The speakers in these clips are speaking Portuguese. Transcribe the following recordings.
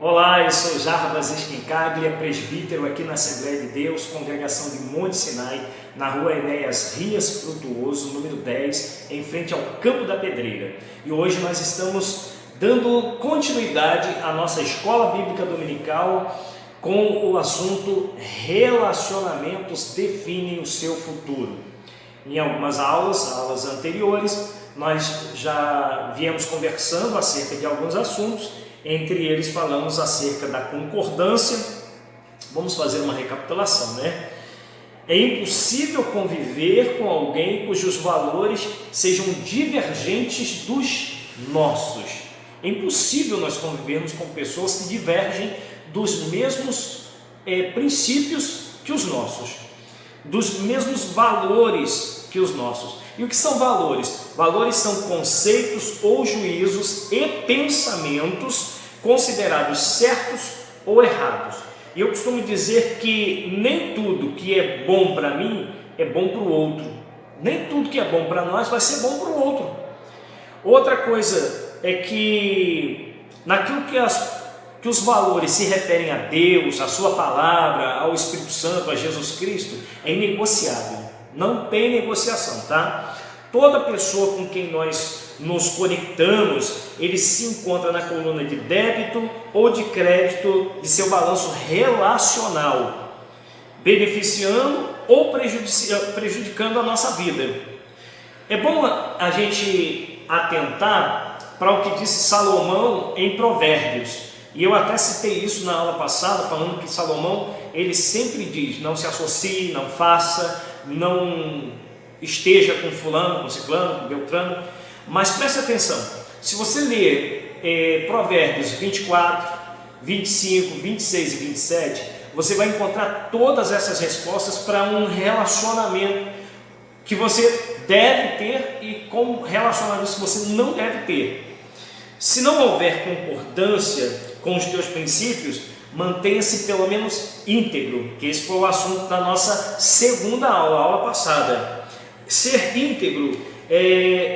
Olá, eu sou Jarbas Esquincaglia, presbítero aqui na Assembleia de Deus, congregação de Monte Sinai, na rua Enéas Rias Frutuoso, número 10, em frente ao Campo da Pedreira. E hoje nós estamos dando continuidade à nossa escola bíblica dominical com o assunto Relacionamentos definem o seu futuro. Em algumas aulas anteriores, nós já viemos conversando acerca de alguns assuntos. Entre eles falamos acerca da concordância. Vamos fazer uma recapitulação, né? É impossível conviver com alguém cujos valores sejam divergentes dos nossos. É impossível nós convivermos com pessoas que divergem dos mesmos princípios que os nossos, dos mesmos valores que os nossos. E o que são valores? Valores são conceitos ou juízos e pensamentos considerados certos ou errados. E eu costumo dizer que nem tudo que é bom para mim é bom para o outro. Nem tudo que é bom para nós vai ser bom para o outro. Outra coisa é que naquilo que os valores se referem a Deus, a sua palavra, ao Espírito Santo, a Jesus Cristo, é inegociável. Não tem negociação, tá? Toda pessoa com quem nós nos conectamos, ele se encontra na coluna de débito ou de crédito de seu balanço relacional, beneficiando ou prejudicando a nossa vida. É bom a gente atentar para o que disse Salomão em Provérbios. E eu até citei isso na aula passada, falando que Salomão, ele sempre diz: não se associe, não faça, não esteja com fulano, com ciclano, com beltrano. Mas preste atenção, se você ler Provérbios 24, 25, 26 e 27, você vai encontrar todas essas respostas para um relacionamento que você deve ter e com relacionamentos que você não deve ter. Se não houver concordância com os teus princípios, mantenha-se pelo menos íntegro, que esse foi o assunto da nossa segunda aula, a aula passada. Ser íntegro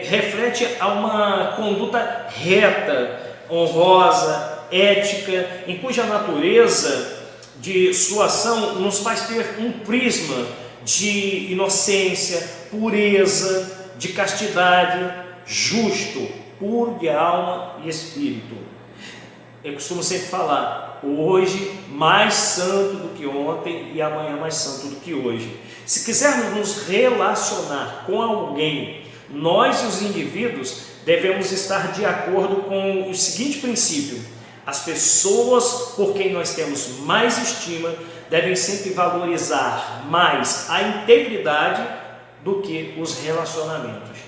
reflete a uma conduta reta, honrosa, ética, em cuja natureza de sua ação nos faz ter um prisma de inocência, pureza, de castidade, justo, puro de alma e espírito. Eu costumo sempre falar: hoje mais santo do que ontem e amanhã mais santo do que hoje. Se quisermos nos relacionar com alguém, nós os indivíduos devemos estar de acordo com o seguinte princípio: as pessoas por quem nós temos mais estima devem sempre valorizar mais a integridade do que os relacionamentos.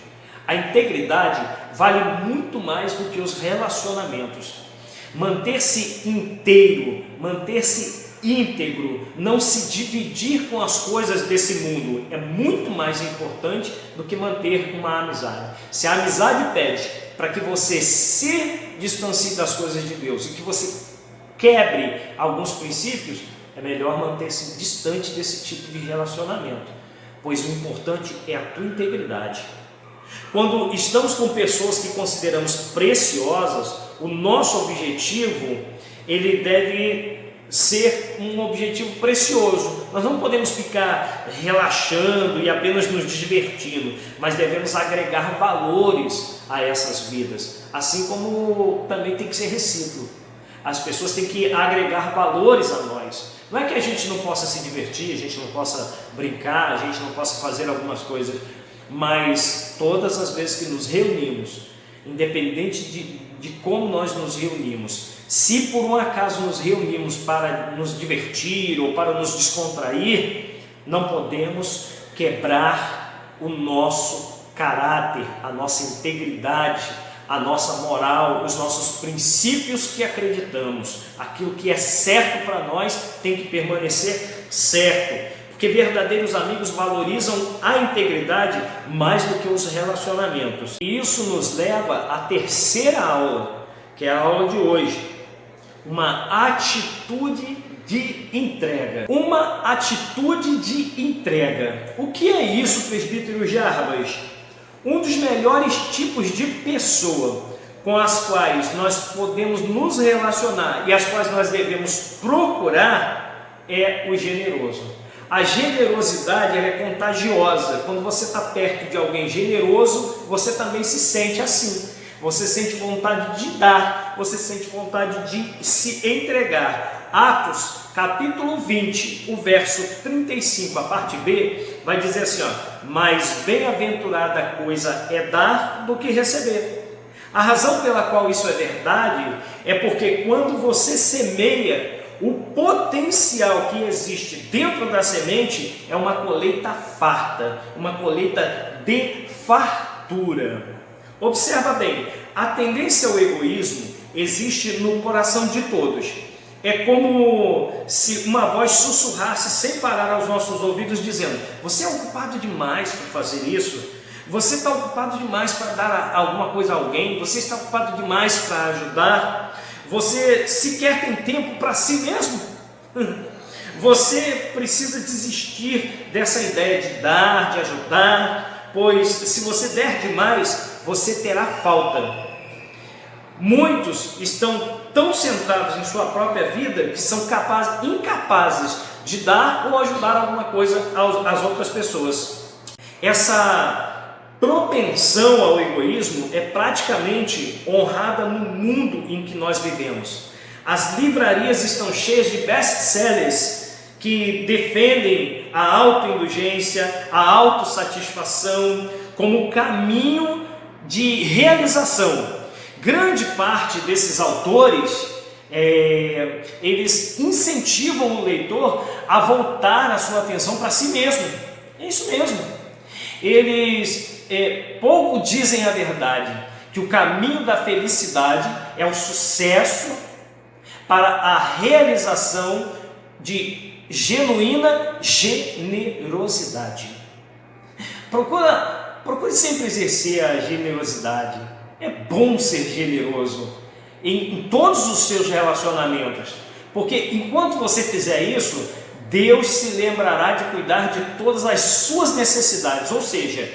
A integridade vale muito mais do que os relacionamentos. Manter-se inteiro, manter-se íntegro, não se dividir com as coisas desse mundo é muito mais importante do que manter uma amizade. Se a amizade pede para que você se distancie das coisas de Deus e que você quebre alguns princípios, é melhor manter-se distante desse tipo de relacionamento, pois o importante é a tua integridade. Quando estamos com pessoas que consideramos preciosas, o nosso objetivo, ele deve ser um objetivo precioso. Nós não podemos ficar relaxando e apenas nos divertindo, mas devemos agregar valores a essas vidas, assim como também tem que ser recíproco. As pessoas têm que agregar valores a nós. Não é que a gente não possa se divertir, a gente não possa brincar, a gente não possa fazer algumas coisas, mas todas as vezes que nos reunimos, independente de como nós nos reunimos, se por um acaso nos reunimos para nos divertir ou para nos descontrair, não podemos quebrar o nosso caráter, a nossa integridade, a nossa moral, os nossos princípios que acreditamos. Aquilo que é certo para nós tem que permanecer certo, porque verdadeiros amigos valorizam a integridade mais do que os relacionamentos. E isso nos leva à terceira aula, que é a aula de hoje: uma atitude de entrega. Uma atitude de entrega. O que é isso, presbítero Jarbas? Um dos melhores tipos de pessoa com as quais nós podemos nos relacionar e as quais nós devemos procurar é o generoso. A generosidade ela é contagiosa. Quando você está perto de alguém generoso, você também se sente assim. Você sente vontade de dar, você sente vontade de se entregar. Atos, capítulo 20, o verso 35, a parte B, vai dizer assim, mas bem-aventurada coisa é dar do que receber. A razão pela qual isso é verdade é porque quando você semeia, o potencial que existe dentro da semente é uma colheita farta, uma colheita de fartura. Observa bem, a tendência ao egoísmo existe no coração de todos. É como se uma voz sussurrasse sem parar aos nossos ouvidos dizendo: você é ocupado demais para fazer isso, você está ocupado demais para dar alguma coisa a alguém, você está ocupado demais para ajudar, você sequer tem tempo para si mesmo. Você precisa desistir dessa ideia de dar, de ajudar, pois se você der demais, você terá falta. Muitos estão tão centrados em sua própria vida que são incapazes de dar ou ajudar alguma coisa às outras pessoas. Essa propensão ao egoísmo é praticamente honrada no mundo em que nós vivemos. As livrarias estão cheias de best-sellers que defendem a autoindulgência, a autossatisfação como caminho de realização. Grande parte desses autores, eles incentivam o leitor a voltar a sua atenção para si mesmo. É isso mesmo. Eles pouco dizem a verdade, que o caminho da felicidade é o sucesso para a realização de genuína generosidade. Procure sempre exercer a generosidade. É bom ser generoso em todos os seus relacionamentos, porque enquanto você fizer isso, Deus se lembrará de cuidar de todas as suas necessidades, ou seja,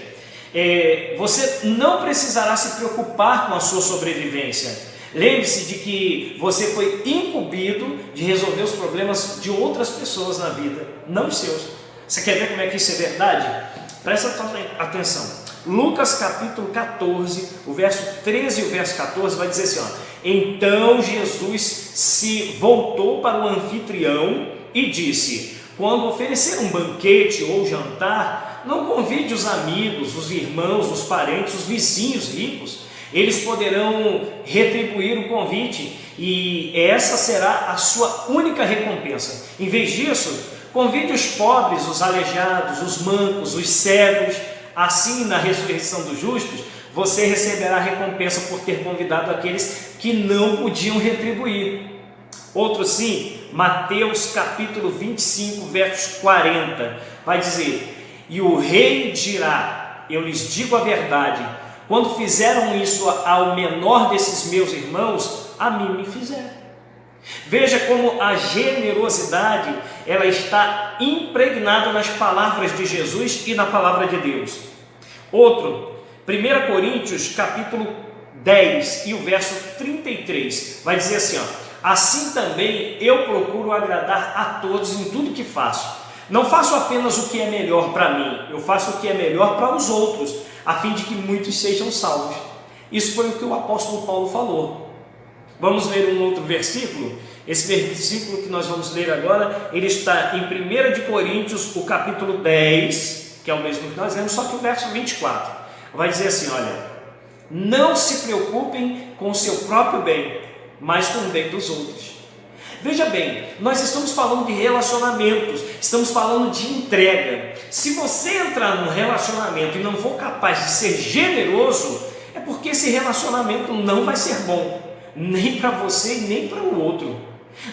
você não precisará se preocupar com a sua sobrevivência. Lembre-se de que você foi incumbido de resolver os problemas de outras pessoas na vida, não os seus. Você quer ver como é que isso é verdade? Presta atenção. Lucas capítulo 14, o verso 13 e o verso 14 vai dizer assim, então Jesus se voltou para o anfitrião e disse: quando oferecer um banquete ou jantar, não convide os amigos, os irmãos, os parentes, os vizinhos ricos. Eles poderão retribuir o convite e essa será a sua única recompensa. Em vez disso, convide os pobres, os aleijados, os mancos, os cegos. Assim, na ressurreição dos justos, você receberá a recompensa por ter convidado aqueles que não podiam retribuir. Outro sim, Mateus capítulo 25, versos 40, vai dizer: e o rei dirá, eu lhes digo a verdade, quando fizeram isso ao menor desses meus irmãos, a mim me fizeram. Veja como a generosidade ela está impregnada nas palavras de Jesus e na palavra de Deus. Outro, 1 Coríntios capítulo 10 e o verso 33 vai dizer assim, assim também eu procuro agradar a todos em tudo que faço. Não faço apenas o que é melhor para mim, eu faço o que é melhor para os outros, a fim de que muitos sejam salvos. Isso foi o que o apóstolo Paulo falou. Vamos ler um outro versículo? Esse versículo que nós vamos ler agora, ele está em 1 de Coríntios, o capítulo 10, que é o mesmo que nós lemos, só que o verso 24. Vai dizer assim, olha, não se preocupem com o seu próprio bem, mas com o bem dos outros. Veja bem, nós estamos falando de relacionamentos, estamos falando de entrega. Se você entrar num relacionamento e não for capaz de ser generoso, é porque esse relacionamento não vai ser bom, nem para você e nem para o outro.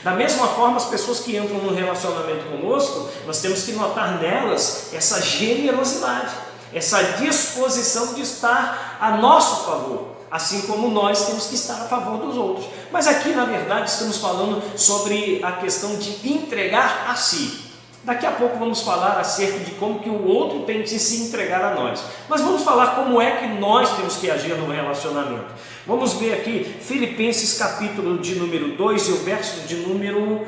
Da mesma forma, as pessoas que entram num relacionamento conosco, nós temos que notar nelas essa generosidade, essa disposição de estar a nosso favor, assim como nós temos que estar a favor dos outros. Mas aqui, na verdade, estamos falando sobre a questão de entregar a si. Daqui a pouco vamos falar acerca de como que o outro tem que se entregar a nós. Mas vamos falar como é que nós temos que agir no relacionamento. Vamos ver aqui Filipenses capítulo de número 2 e o verso de número...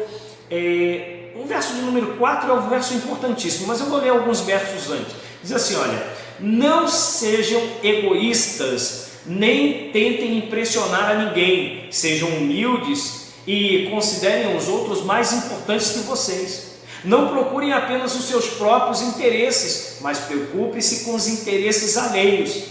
o verso de número 4 é um verso importantíssimo, mas eu vou ler alguns versos antes. Diz assim, olha: não sejam egoístas, nem tentem impressionar a ninguém, sejam humildes e considerem os outros mais importantes que vocês. Não procurem apenas os seus próprios interesses, mas preocupe-se com os interesses alheios.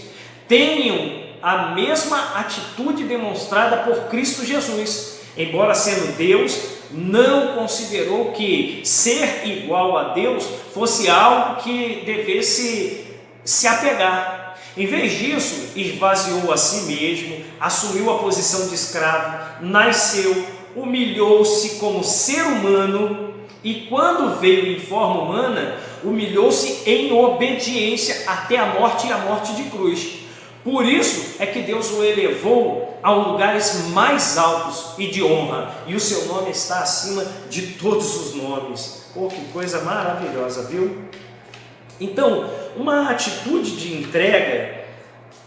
Tenham a mesma atitude demonstrada por Cristo Jesus. Embora sendo Deus, não considerou que ser igual a Deus fosse algo que devesse se apegar. Em vez disso, esvaziou a si mesmo, assumiu a posição de escravo, nasceu, humilhou-se como ser humano e, quando veio em forma humana, humilhou-se em obediência até a morte e a morte de cruz. Por isso é que Deus o elevou a lugares mais altos e de honra, e o seu nome está acima de todos os nomes. Oh, que coisa maravilhosa, viu? Então, uma atitude de entrega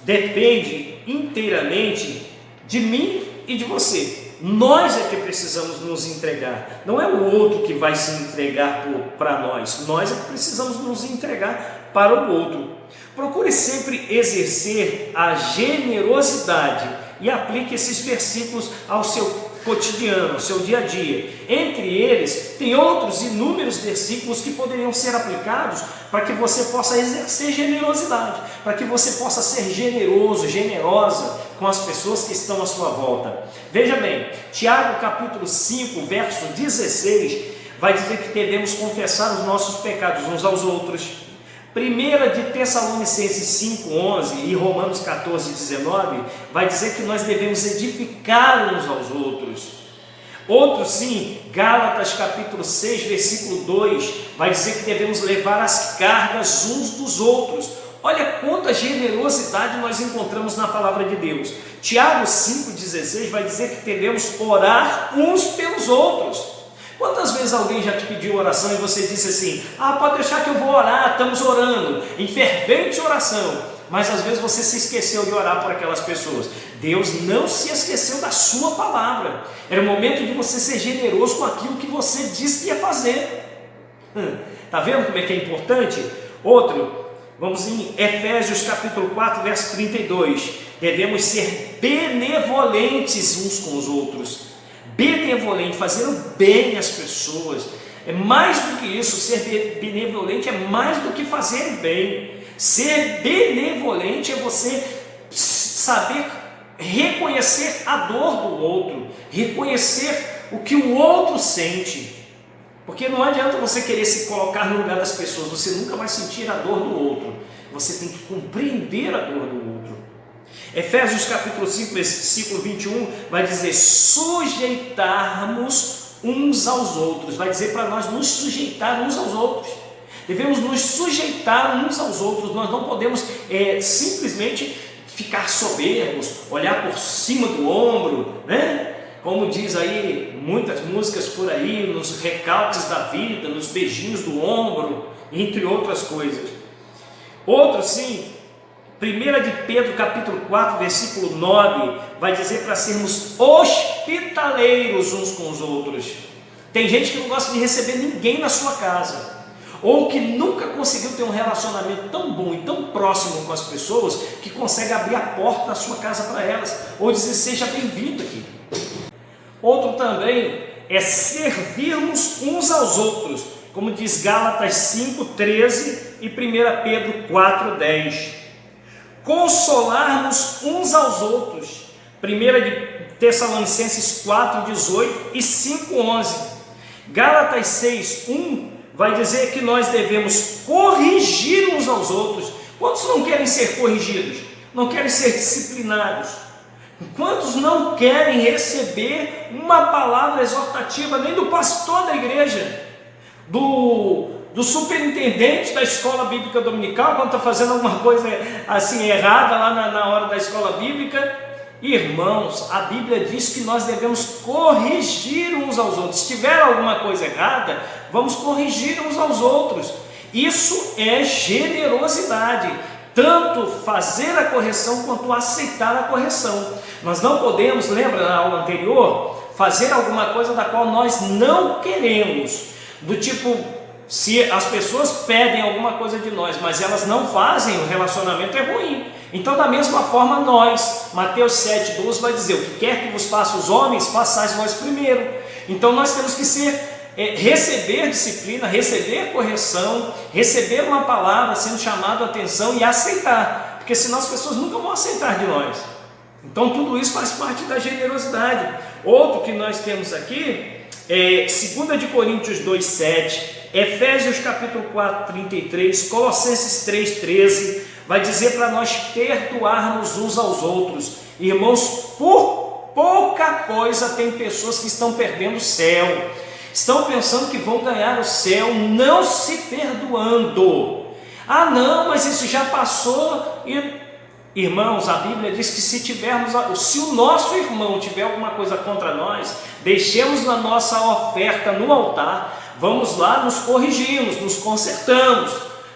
depende inteiramente de mim e de você. Nós é que precisamos nos entregar, não é o outro que vai se entregar para nós, nós é que precisamos nos entregar para o outro. Procure sempre exercer a generosidade e aplique esses versículos ao seu cotidiano, ao seu dia a dia. Entre eles, tem outros inúmeros versículos que poderiam ser aplicados para que você possa exercer generosidade, para que você possa ser generoso, generosa com as pessoas que estão à sua volta. Veja bem, Tiago capítulo 5, verso 16, vai dizer que devemos confessar os nossos pecados uns aos outros. 1 de Tessalonicenses 5,11 e Romanos 14,19 vai dizer que nós devemos edificar uns aos outros. Outro sim, Gálatas capítulo 6, versículo 2, vai dizer que devemos levar as cargas uns dos outros. Olha quanta generosidade nós encontramos na palavra de Deus. Tiago 5,16 vai dizer que devemos orar uns pelos outros. Quantas vezes alguém já te pediu oração e você disse assim: pode deixar que eu vou orar, estamos orando, em fervente oração, mas às vezes você se esqueceu de orar por aquelas pessoas. Deus não se esqueceu da sua palavra, era o momento de você ser generoso com aquilo que você disse que ia fazer. Está vendo como é que é importante? Outro, vamos em Efésios capítulo 4, verso 32, devemos ser benevolentes uns com os outros. Benevolente, fazer o bem às pessoas. É mais do que isso, ser benevolente é mais do que fazer o bem. Ser benevolente é você saber reconhecer a dor do outro, reconhecer o que o outro sente. Porque não adianta você querer se colocar no lugar das pessoas, você nunca vai sentir a dor do outro. Você tem que compreender a dor do outro. Efésios capítulo 5, versículo 21, vai dizer sujeitarmos uns aos outros, vai dizer para nós nos sujeitar uns aos outros, devemos nos sujeitar uns aos outros, nós não podemos simplesmente ficar soberbos, olhar por cima do ombro, né? Como diz aí muitas músicas por aí, nos recalques da vida, nos beijinhos do ombro, entre outras coisas. Outro sim, 1 de Pedro capítulo 4, versículo 9, vai dizer para sermos hospitaleiros uns com os outros. Tem gente que não gosta de receber ninguém na sua casa, ou que nunca conseguiu ter um relacionamento tão bom e tão próximo com as pessoas, que consegue abrir a porta da sua casa para elas, ou dizer seja bem-vindo aqui. Outro também é servirmos uns aos outros, como diz Gálatas 5,13 e 1 Pedro 4,10. Consolarmos uns aos outros, 1 de Tessalonicenses 4,18 e 5,11. Gálatas 6,1 vai dizer que nós devemos corrigir uns aos outros. Quantos não querem ser corrigidos? Não querem ser disciplinados? Quantos não querem receber uma palavra exortativa, nem do pastor da igreja, do superintendente da escola bíblica dominical, quando está fazendo alguma coisa assim errada lá na hora da escola bíblica? Irmãos, a Bíblia diz que nós devemos corrigir uns aos outros. Se tiver alguma coisa errada, vamos corrigir uns aos outros. Isso é generosidade. tanto fazer a correção quanto aceitar a correção. Nós não podemos, lembra na aula anterior, fazer alguma coisa da qual nós não queremos, do tipo, se as pessoas pedem alguma coisa de nós, mas elas não fazem, o relacionamento é ruim. Então, da mesma forma, nós, Mateus 7,12 vai dizer: o que quer que vos faça os homens, façais vós primeiro. Então, nós temos que receber disciplina, receber correção, receber uma palavra, sendo chamado a atenção e aceitar, porque senão as pessoas nunca vão aceitar de nós. Então, tudo isso faz parte da generosidade. Outro que nós temos aqui é 2 de Coríntios 2,7, Efésios capítulo 4, 33, Colossenses 3,13, vai dizer para nós perdoarmos uns aos outros. Irmãos, por pouca coisa tem pessoas que estão perdendo o céu, estão pensando que vão ganhar o céu não se perdoando. Ah não, mas isso já passou. Irmãos, a Bíblia diz que se o nosso irmão tiver alguma coisa contra nós, deixemos a nossa oferta no altar, vamos lá, nos corrigimos, nos consertamos,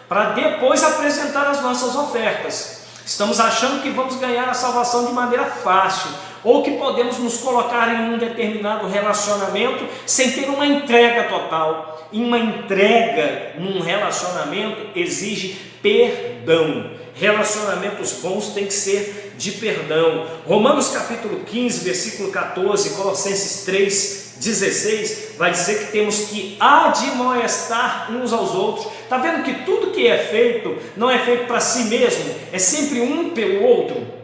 para depois apresentar as nossas ofertas. Estamos achando que vamos ganhar a salvação de maneira fácil, ou que podemos nos colocar em um determinado relacionamento sem ter uma entrega total. E uma entrega num relacionamento exige perdão. Relacionamentos bons têm que ser de perdão. Romanos capítulo 15, versículo 14, Colossenses 3, 16, vai dizer que temos que admoestar uns aos outros. Está vendo que tudo que é feito não é feito para si mesmo, é sempre um pelo outro.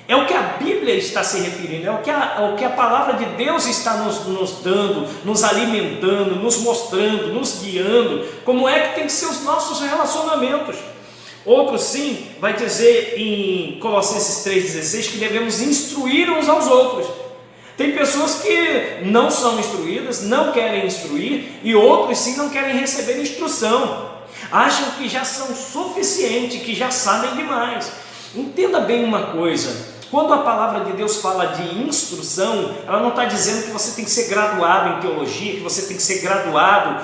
É o que a Bíblia está se referindo, é o que a palavra de Deus está nos dando, nos alimentando, nos mostrando, nos guiando, como é que tem que ser os nossos relacionamentos. Outro sim, vai dizer em Colossenses 3,16 que devemos instruir uns aos outros. Tem pessoas que não são instruídas, não querem instruir, e outros sim não querem receber instrução. Acham que já são suficientes, que já sabem demais. Entenda bem uma coisa: quando a palavra de Deus fala de instrução, ela não está dizendo que você tem que ser graduado em teologia, que você tem que ser graduado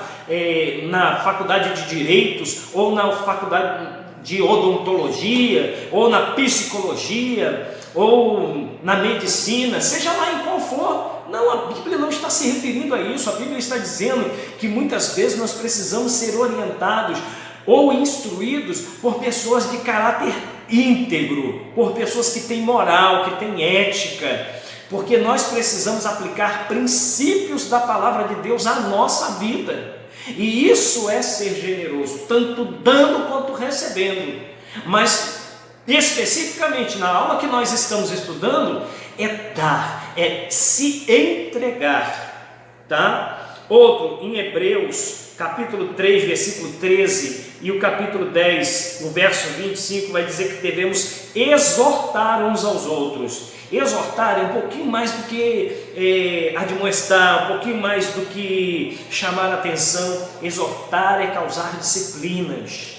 na faculdade de direitos, ou na faculdade de odontologia, ou na psicologia, ou na medicina, seja lá em qual for. Não, a Bíblia não está se referindo a isso. A Bíblia está dizendo que muitas vezes nós precisamos ser orientados ou instruídos por pessoas de caráter íntegro, por pessoas que têm moral, que têm ética, porque nós precisamos aplicar princípios da palavra de Deus à nossa vida. E isso é ser generoso, tanto dando quanto recebendo. Mas especificamente na aula que nós estamos estudando, é dar, é se entregar, tá? Outro, em Hebreus capítulo 3, versículo 13, e o capítulo 10, no verso 25, vai dizer que devemos exortar uns aos outros. Exortar é um pouquinho mais do que admoestar, um pouquinho mais do que chamar a atenção. Exortar é causar disciplinas.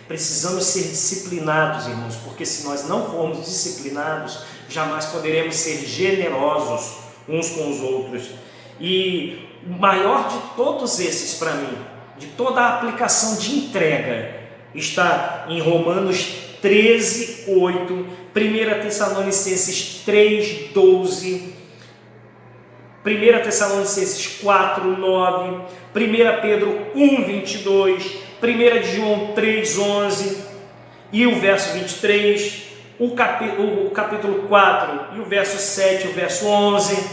Precisamos ser disciplinados, irmãos, porque se nós não formos disciplinados, jamais poderemos ser generosos uns com os outros. E o maior de todos esses, para mim, de toda a aplicação de entrega, está em Romanos 13, 8, 1 Tessalonicenses 3, 12, 1 Tessalonicenses 4, 9, 1 Pedro 1, 22, 1 João 3, 11 e o verso 23, o capítulo 4 e o verso 7 e o verso 11,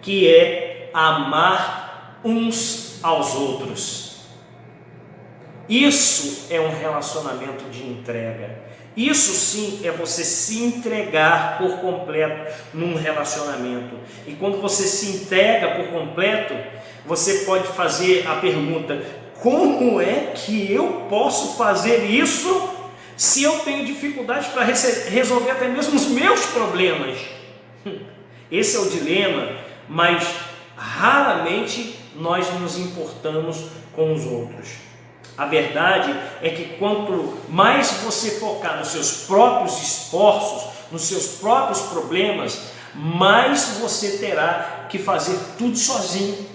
que é amar uns aos outros. Isso é um relacionamento de entrega. Isso sim é você se entregar por completo num relacionamento. E quando você se entrega por completo, você pode fazer a pergunta: como é que eu posso fazer isso se eu tenho dificuldade para resolver até mesmo os meus problemas? Esse é o dilema, mas raramente nós nos importamos com os outros. A verdade é que quanto mais você focar nos seus próprios esforços, nos seus próprios problemas, mais você terá que fazer tudo sozinho.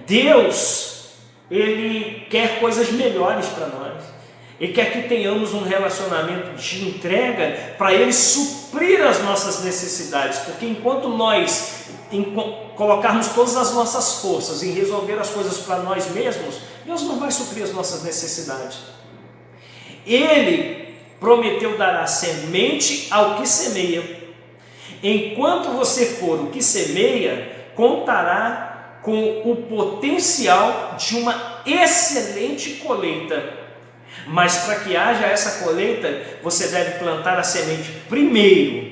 Deus, Ele quer coisas melhores para nós. Ele quer que tenhamos um relacionamento de entrega para Ele suprir as nossas necessidades, porque enquanto nós colocarmos todas as nossas forças em resolver as coisas para nós mesmos, Deus não vai suprir as nossas necessidades. Ele prometeu dar a semente ao que semeia. Enquanto você for o que semeia, contará com o potencial de uma excelente colheita. Mas para que haja essa colheita, você deve plantar a semente primeiro.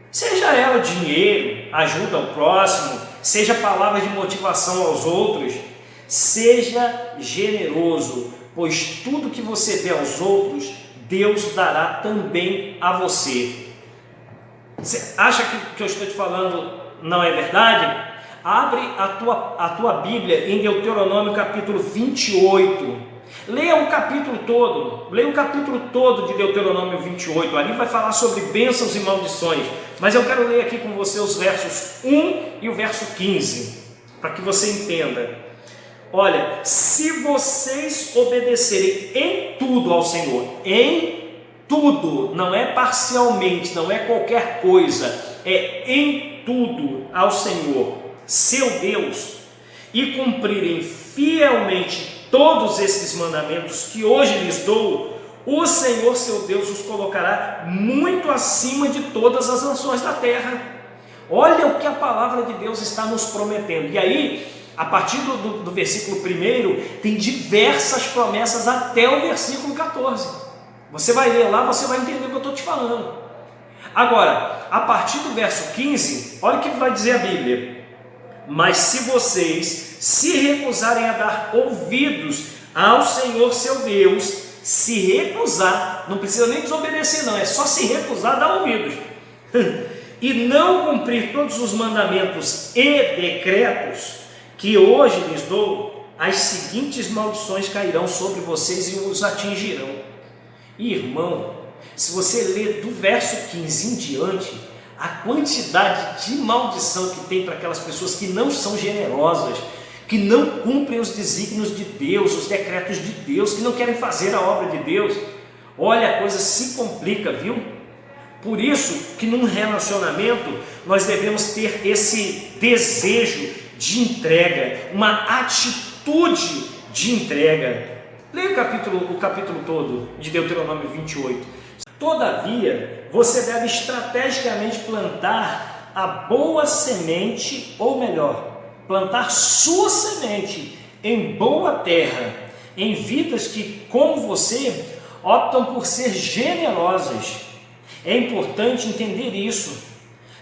Seja ela dinheiro, ajuda ao próximo, seja palavras de motivação aos outros, seja generoso, pois tudo que você dê aos outros, Deus dará também a você. Você acha que eu estou te falando não é verdade? Abre a tua Bíblia em Deuteronômio capítulo 28. Leia o capítulo todo de Deuteronômio 28, ali vai falar sobre bênçãos e maldições, mas eu quero ler aqui com você os versos 1 e o verso 15, para que você entenda. Olha, se vocês obedecerem em tudo ao Senhor, em tudo, não é parcialmente, não é qualquer coisa, é em tudo ao Senhor, seu Deus, e cumprirem fielmente todos esses mandamentos que hoje lhes dou, o Senhor seu Deus os colocará muito acima de todas as nações da terra. Olha o que a palavra de Deus está nos prometendo. E aí, a partir do versículo 1, tem diversas promessas até o versículo 14. Você vai ler lá, você vai entender o que eu estou te falando. Agora, a partir do verso 15, olha o que vai dizer a Bíblia. Mas se vocês se recusarem a dar ouvidos ao Senhor seu Deus, se recusar, não precisa nem desobedecer não, é só se recusar a dar ouvidos, e não cumprir todos os mandamentos e decretos que hoje lhes dou, as seguintes maldições cairão sobre vocês e os atingirão. Irmão, se você ler do verso 15 em diante, a quantidade de maldição que tem para aquelas pessoas que não são generosas, que não cumprem os desígnios de Deus, os decretos de Deus, que não querem fazer a obra de Deus, olha, a coisa se complica, viu? Por isso que num relacionamento nós devemos ter esse desejo de entrega, uma atitude de entrega. Leia o capítulo todo de Deuteronômio 28. Todavia, você deve estrategicamente plantar a boa semente, ou melhor, plantar sua semente em boa terra, em vidas que, como você, optam por ser generosas. É importante entender isso.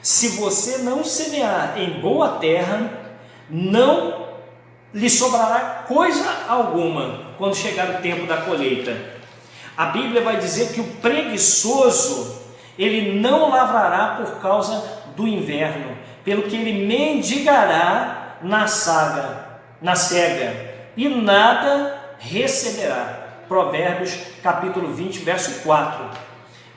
Se você não semear em boa terra, não lhe sobrará coisa alguma quando chegar o tempo da colheita. A Bíblia vai dizer que o preguiçoso, ele não lavrará por causa do inverno, pelo que ele mendigará na cega, e nada receberá. Provérbios capítulo 20, verso 4.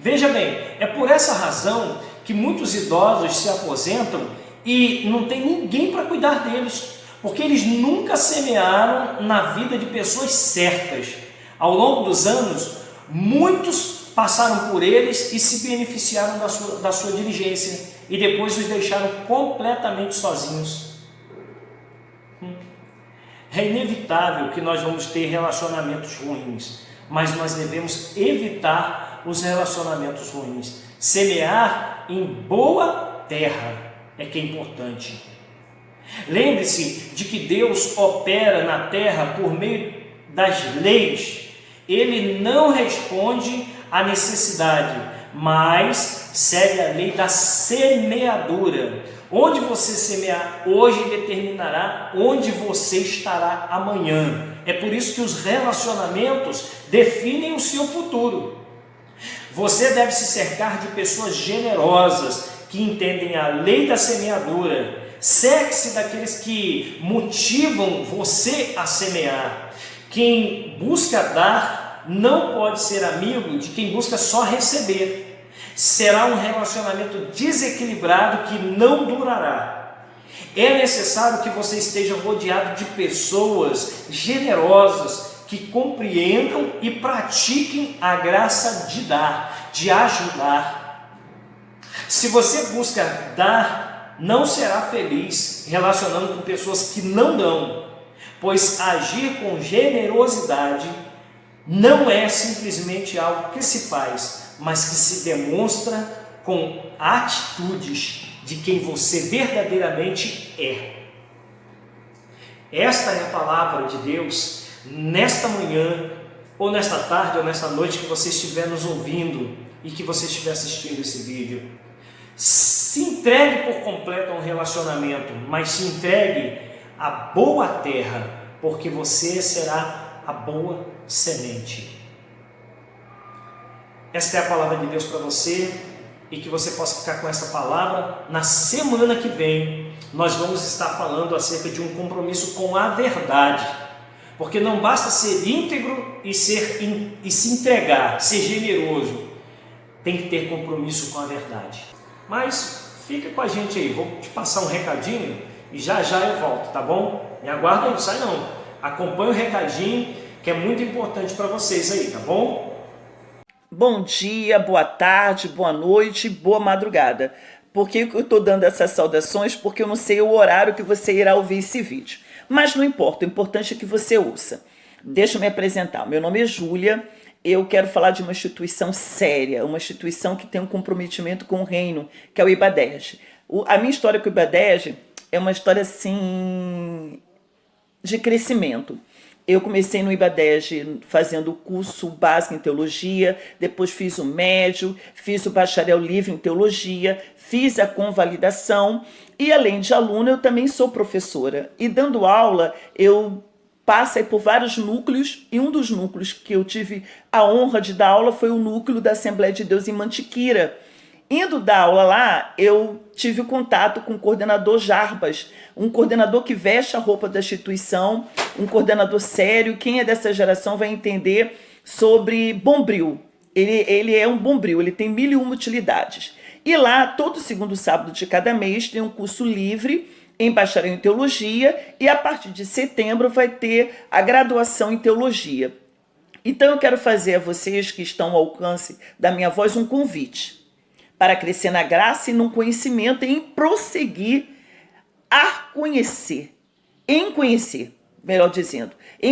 Veja bem, é por essa razão que muitos idosos se aposentam e não tem ninguém para cuidar deles, porque eles nunca semearam na vida de pessoas certas. Ao longo dos anos, muitos passaram por eles e se beneficiaram da sua diligência, e depois os deixaram completamente sozinhos. É inevitável que nós vamos ter relacionamentos ruins, mas nós devemos evitar os relacionamentos ruins. Semear em boa terra é que é importante. Lembre-se de que Deus opera na terra por meio das leis. Ele não responde à necessidade, mas segue a lei da semeadura. Onde você semear hoje determinará onde você estará amanhã. É por isso que os relacionamentos definem o seu futuro. Você deve se cercar de pessoas generosas que entendem a lei da semeadura. Cerque-se daqueles que motivam você a semear. Quem busca dar não pode ser amigo de quem busca só receber. Será um relacionamento desequilibrado que não durará. É necessário que você esteja rodeado de pessoas generosas que compreendam e pratiquem a graça de dar, de ajudar. Se você busca dar, não será feliz relacionando com pessoas que não dão, pois agir com generosidade não é simplesmente algo que se faz, mas que se demonstra com atitudes de quem você verdadeiramente é. Esta é a palavra de Deus nesta manhã, ou nesta tarde, ou nesta noite que você estiver nos ouvindo e que você estiver assistindo esse vídeo. Se entregue por completo a um relacionamento, mas se entregue à boa terra, porque você será a boa semente. Esta é a palavra de Deus para você, e que você possa ficar com essa palavra. Na semana que vem, nós vamos estar falando acerca de um compromisso com a verdade, porque não basta ser íntegro e se entregar, ser generoso, tem que ter compromisso com a verdade. Mas fica com a gente aí, vou te passar um recadinho e já eu volto, tá bom? Me aguarda aí, não sai não, acompanha o recadinho que é muito importante para vocês aí, tá bom? Bom dia, boa tarde, boa noite, boa madrugada. Por que eu estou dando essas saudações? Porque eu não sei o horário que você irá ouvir esse vídeo. Mas não importa, o importante é que você ouça. Deixa eu me apresentar. Meu nome é Júlia. Eu quero falar de uma instituição séria, uma instituição que tem um comprometimento com o reino, que é o IBADERJ. A minha história com o IBADERJ é uma história assim de crescimento. Eu comecei no IBADERJ fazendo o curso básico em teologia, depois fiz o médio, fiz o bacharel livre em teologia, fiz a convalidação e, além de aluna, eu também sou professora. E dando aula, eu passei por vários núcleos, e um dos núcleos que eu tive a honra de dar aula foi o núcleo da Assembleia de Deus em Mantiqueira. Indo dar aula lá, eu tive o contato com o coordenador Jarbas, um coordenador que veste a roupa da instituição, um coordenador sério. Quem é dessa geração vai entender sobre bombril. Ele é um bombril, ele tem 1001 utilidades. E lá, todo segundo sábado de cada mês, tem um curso livre em bacharel em teologia, e a partir de setembro vai ter a graduação em teologia. Então eu quero fazer a vocês que estão ao alcance da minha voz um convite para crescer na graça e no conhecimento, e em prosseguir em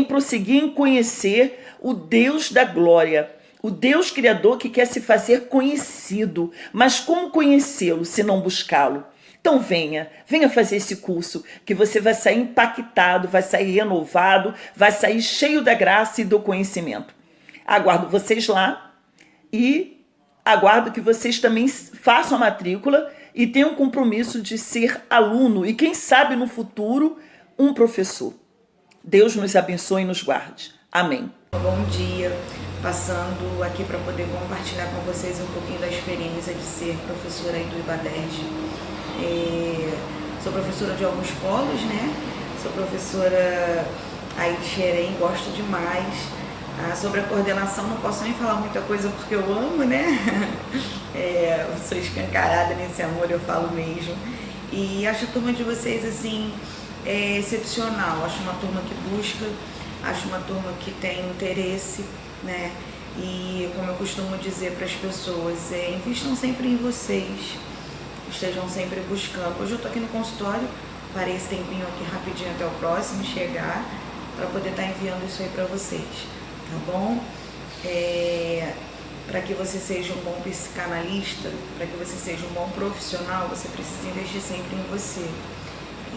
prosseguir em conhecer o Deus da glória, o Deus criador que quer se fazer conhecido. Mas como conhecê-lo se não buscá-lo? Então venha fazer esse curso, que você vai sair impactado, vai sair renovado, vai sair cheio da graça e do conhecimento. Aguardo vocês lá e aguardo que vocês também façam a matrícula e tenham um compromisso de ser aluno e, quem sabe, no futuro, um professor. Deus nos abençoe e nos guarde. Amém. Bom dia, passando aqui para poder compartilhar com vocês um pouquinho da experiência de ser professora aí do IBADERJ. Sou professora de alguns polos, né? Sou professora aí de Xerém, gosto demais. Sobre a coordenação não posso nem falar muita coisa porque eu amo, né? Eu sou escancarada nesse amor, eu falo mesmo. E acho a turma de vocês, assim, excepcional. Acho uma turma que busca, acho uma turma que tem interesse, né? E como eu costumo dizer para as pessoas, invistam sempre em vocês, estejam sempre buscando. Hoje eu estou aqui no consultório, parei esse tempinho aqui rapidinho até o próximo chegar, para poder estar enviando isso aí para vocês. Tá bom? Para que você seja um bom psicanalista, para que você seja um bom profissional, você precisa investir sempre em você.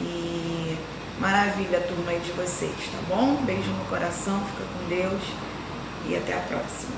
E maravilha a turma aí de vocês, tá bom? Beijo no coração, fica com Deus e até a próxima.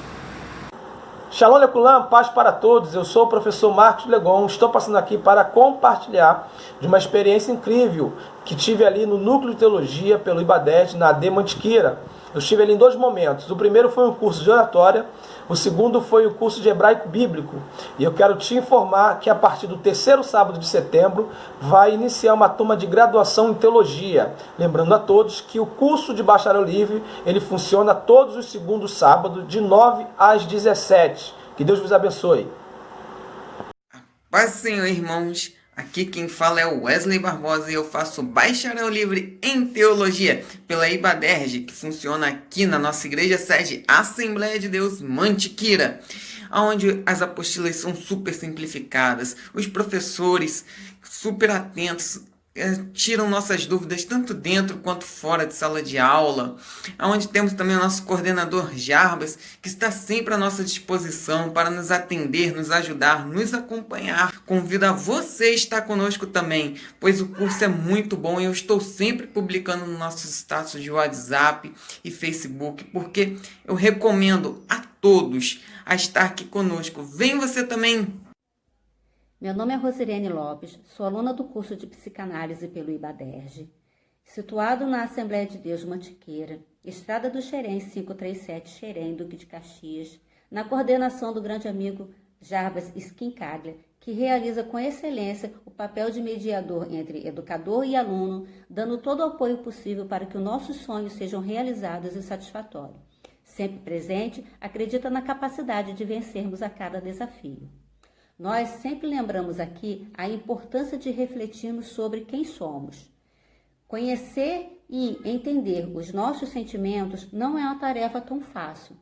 Shalom Lekulam, paz para todos. Eu sou o professor Marcos Legon. Estou passando aqui para compartilhar de uma experiência incrível que tive ali no Núcleo de Teologia pelo IBADERJ, na AD Mantiqueira. Eu estive ali em 2 momentos. O primeiro foi um curso de oratória, o segundo foi o curso de hebraico bíblico. E eu quero te informar que a partir do 3º sábado de setembro vai iniciar uma turma de graduação em teologia. Lembrando a todos que o curso de bacharel livre, ele funciona todos os segundos sábados, de 9 às 17. Que Deus vos abençoe. Paz do Senhor, irmãos. Aqui quem fala é o Wesley Barbosa e eu faço bacharel livre em teologia pela IBADERJ, que funciona aqui na nossa igreja sede Assembleia de Deus Mantiqueira, onde as apostilas são super simplificadas, os professores super atentos, tiram nossas dúvidas tanto dentro quanto fora de sala de aula, onde temos também o nosso coordenador Jarbas, que está sempre à nossa disposição para nos atender, nos ajudar, nos acompanhar. Convido a você a estar conosco também, pois o curso é muito bom e eu estou sempre publicando nos nossos status de WhatsApp e Facebook, porque eu recomendo a todos a estar aqui conosco. Vem você também! Meu nome é Rosirene Lopes, sou aluna do curso de Psicanálise pelo IBADERJ, situado na Assembleia de Deus Mantiqueira, Estrada do Xerém 537, Xerém, Duque de Caxias, na coordenação do grande amigo Jarbas Skincaglia, que realiza com excelência o papel de mediador entre educador e aluno, dando todo o apoio possível para que os nossos sonhos sejam realizados e satisfatórios. Sempre presente, acredita na capacidade de vencermos a cada desafio. Nós sempre lembramos aqui a importância de refletirmos sobre quem somos. Conhecer e entender os nossos sentimentos não é uma tarefa tão fácil.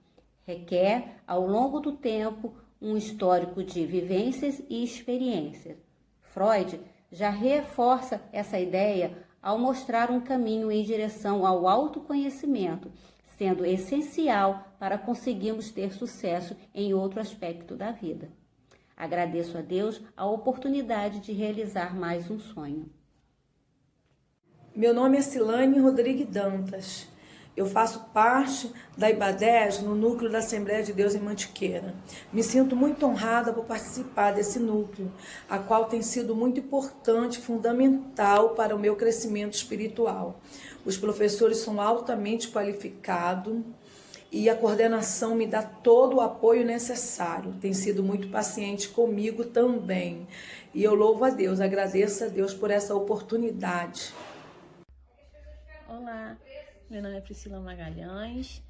Requer, ao longo do tempo, um histórico de vivências e experiências. Freud já reforça essa ideia ao mostrar um caminho em direção ao autoconhecimento, sendo essencial para conseguirmos ter sucesso em outro aspecto da vida. Agradeço a Deus a oportunidade de realizar mais um sonho. Meu nome é Silane Rodrigues Dantas. Eu faço parte da IBADERJ no núcleo da Assembleia de Deus em Mantiqueira. Me sinto muito honrada por participar desse núcleo, a qual tem sido muito importante, fundamental para o meu crescimento espiritual. Os professores são altamente qualificados, e a coordenação me dá todo o apoio necessário. Tem sido muito paciente comigo também. E eu louvo a Deus, agradeço a Deus por essa oportunidade. Olá, meu nome é Priscila Magalhães,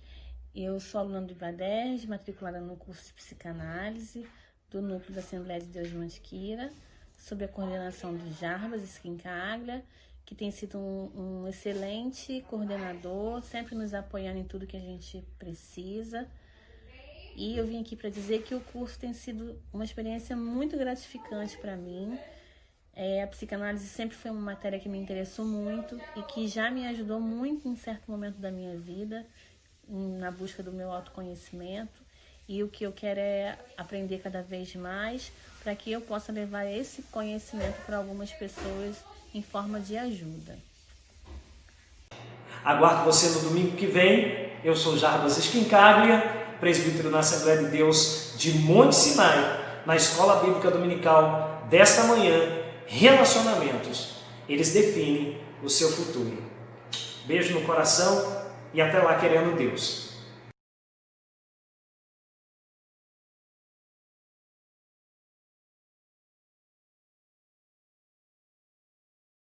eu sou aluna do IBADERJ, matriculada no curso de Psicanálise do Núcleo da Assembleia de Deus de Mantiqueira, sob a coordenação do Jarbas Skincaglia, que tem sido um excelente coordenador, sempre nos apoiando em tudo que a gente precisa. E eu vim aqui para dizer que o curso tem sido uma experiência muito gratificante para mim. A psicanálise sempre foi uma matéria que me interessou muito e que já me ajudou muito em certo momento da minha vida, na busca do meu autoconhecimento. E o que eu quero é aprender cada vez mais para que eu possa levar esse conhecimento para algumas pessoas em forma de ajuda. Aguardo você no domingo que vem. Eu sou Jarbas Skincaglia, presbítero na Assembleia de Deus de Monte Sinai, na Escola Bíblica Dominical desta manhã. Relacionamentos, eles definem o seu futuro. Beijo no coração e até lá, querendo Deus.